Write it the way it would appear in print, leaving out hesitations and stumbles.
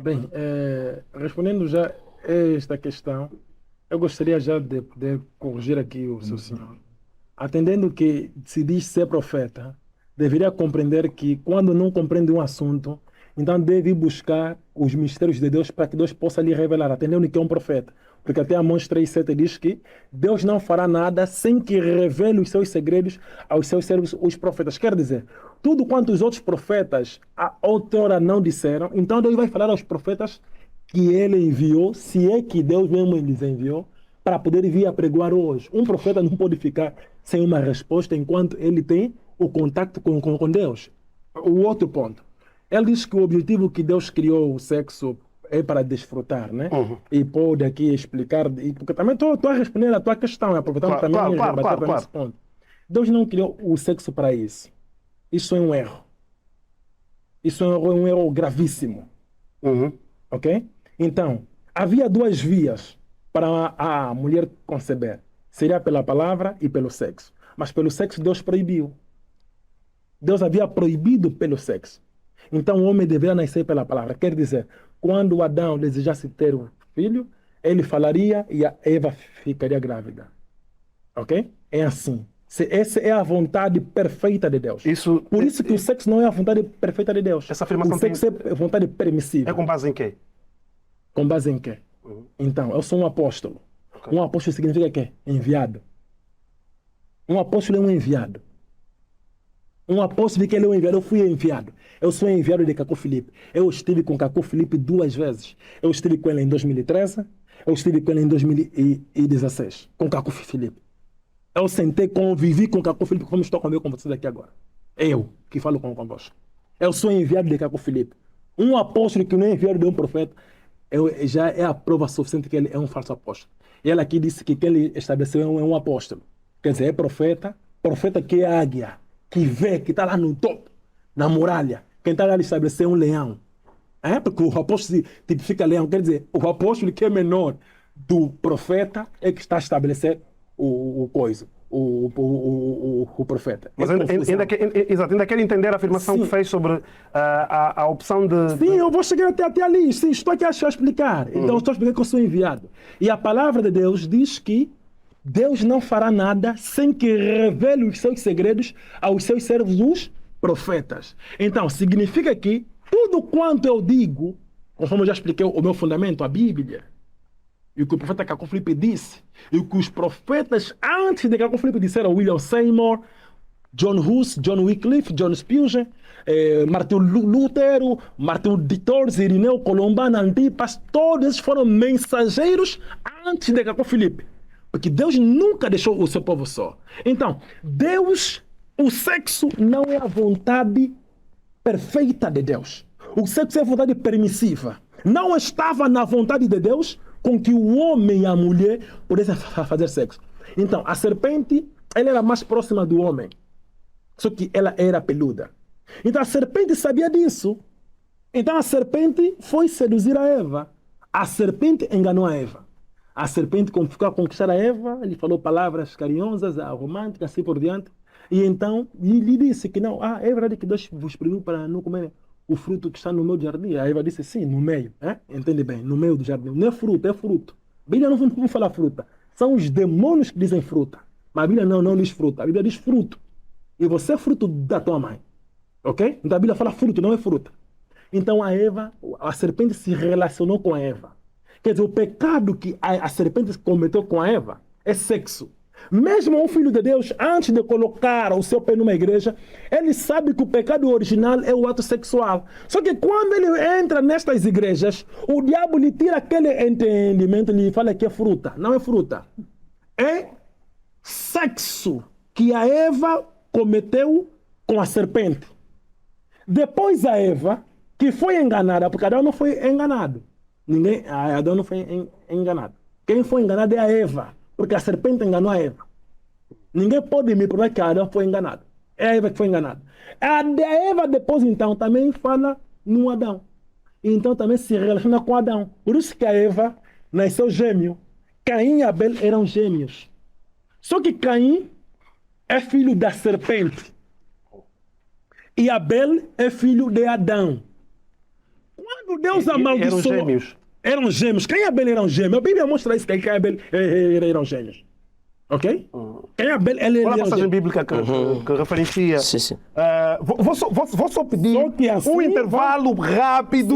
Bem, respondendo já a esta questão, eu gostaria já de poder corrigir aqui o seu senhor. Atendendo que se diz ser profeta, deveria compreender que quando não compreende um assunto, então deve buscar os mistérios de Deus para que Deus possa lhe revelar, atendendo que é um profeta. Porque até Amós 3,7 diz que Deus não fará nada sem que revele os seus segredos aos seus servos, os profetas. Quer dizer, tudo quanto os outros profetas a outrora não disseram, então Deus vai falar aos profetas que ele enviou, se é que Deus mesmo lhes enviou, para poder vir apregoar hoje. Um profeta não pode ficar sem uma resposta enquanto ele tem o contato com Deus. O outro ponto. Ele diz que o objetivo que Deus criou o sexo é para desfrutar, né? Uhum. E pode aqui explicar, porque também estou a responder a tua questão, aproveitando Claro, também claro, e claro, rebater claro, também claro. esse ponto. Deus não criou o sexo para isso. Isso é um erro. Isso é um erro gravíssimo. Uhum. Ok? Então, havia duas vias para a mulher conceber. Seria pela palavra e pelo sexo. Mas pelo sexo Deus proibiu. Deus havia proibido pelo sexo. Então o homem deveria nascer pela palavra. Quer dizer, quando Adão desejasse ter um filho, ele falaria e a Eva ficaria grávida. Ok? É assim. Essa é a vontade perfeita de Deus. Isso, Por isso que o sexo não é a vontade perfeita de Deus. Essa afirmação O sexo é a vontade permissiva. é com base em quê? Com base em quê? Então, eu sou um apóstolo. Ok. Um apóstolo significa quê? Enviado. Um apóstolo é um enviado. Um apóstolo que ele é um enviado. Eu fui enviado. Eu sou enviado de Cacó Filipe. Eu estive com Cacó Filipe 2 vezes. Eu estive com ele em 2013. Eu estive com ele em 2016. Com Cacó Filipe. Eu sentei, convivi com Cacó Filipe, como estou com meu conversando aqui agora. Eu que falo convosco. Eu sou enviado de Cacó Filipe. Um apóstolo que não é enviado de um profeta, já é a prova suficiente que ele é um falso apóstolo. E ele aqui disse que quem ele estabeleceu é um apóstolo. Quer dizer, é profeta, profeta que é águia, que vê, que está lá no topo, na muralha. Quem está lá estabeleceu é um leão. É? Porque o apóstolo tipifica leão. Quer dizer, o apóstolo que é menor do profeta é que está a estabelecer o coisa, o profeta. Mas É exato, ainda quero entender a afirmação Sim. que fez sobre a opção de... Sim, eu vou chegar até ali. Sim, estou aqui a explicar. Então, estou a explicar que eu sou enviado. E a palavra de Deus diz que Deus não fará nada sem que revele os seus segredos aos seus servos, os profetas. Então, significa que tudo quanto eu digo, conforme eu já expliquei o meu fundamento, a Bíblia, e o que o profeta Cacó Filipe disse, e o que os profetas antes de Cacó Filipe disseram, William Seymour, John Hus, John Wycliffe, John Spurgeon, Martin Lutero, Martin de Tours, Irineu, Colombano, Antipas, todos eles foram mensageiros antes de Cacó Filipe. Porque Deus nunca deixou o seu povo só. Então, Deus, o sexo não é a vontade perfeita de Deus. O sexo é a vontade permissiva. Não estava na vontade de Deus com que o homem e a mulher pudessem fazer sexo. Então, a serpente, ela era mais próxima do homem. Só que ela era peluda. Então, a serpente sabia disso. Então, a serpente foi seduzir a Eva. A serpente enganou a Eva. A serpente, como ficou a conquistar a Eva, ele falou palavras carinhosas, românticas, assim por diante. E então, lhe disse que não, é verdade que Deus vos proibiu para não comer o fruto que está no meio do jardim. A Eva disse sim, no meio. Entende bem? No meio do jardim. Não é fruta, é fruto. A Bíblia não fala fruta. São os demônios que dizem fruta. Mas a Bíblia não diz fruta. A Bíblia diz fruto. E você é fruto da tua mãe. Ok? Então a Bíblia fala fruto, não é fruta. Então a serpente se relacionou com a Eva. Quer dizer, o pecado que a serpente cometeu com a Eva é sexo. Mesmo um filho de Deus, antes de colocar o seu pé numa igreja, ele sabe que o pecado original é o ato sexual. Só que quando ele entra nestas igrejas, o diabo lhe tira aquele entendimento e lhe fala que é fruta. Não é fruta. É sexo que a Eva cometeu com a serpente. Depois a Eva, que foi enganada, porque Adão não foi enganado. Adão não foi enganado. Quem foi enganado é a Eva, porque a serpente enganou a Eva. Ninguém pode me provar que Adão foi enganado. É a Eva que foi enganada. A Eva depois então também fala no Adão. Então também se relaciona com Adão. Por isso que a Eva nasceu gêmeo. Caim e Abel eram gêmeos. Só que Caim é filho da serpente. E Abel é filho de Adão. Quando Deus Eram amaldiçoou... gêmeos. Eram gêmeos. Caim e Abel eram gêmeos. A Bíblia mostra isso, que Caim e Abel eram gêmeos. Ok? Caim e Abel, ele Qual a eram passagem gêmeos. bíblica que referencia? Sim, sim. Vou só pedir Só que assim um intervalo rápido.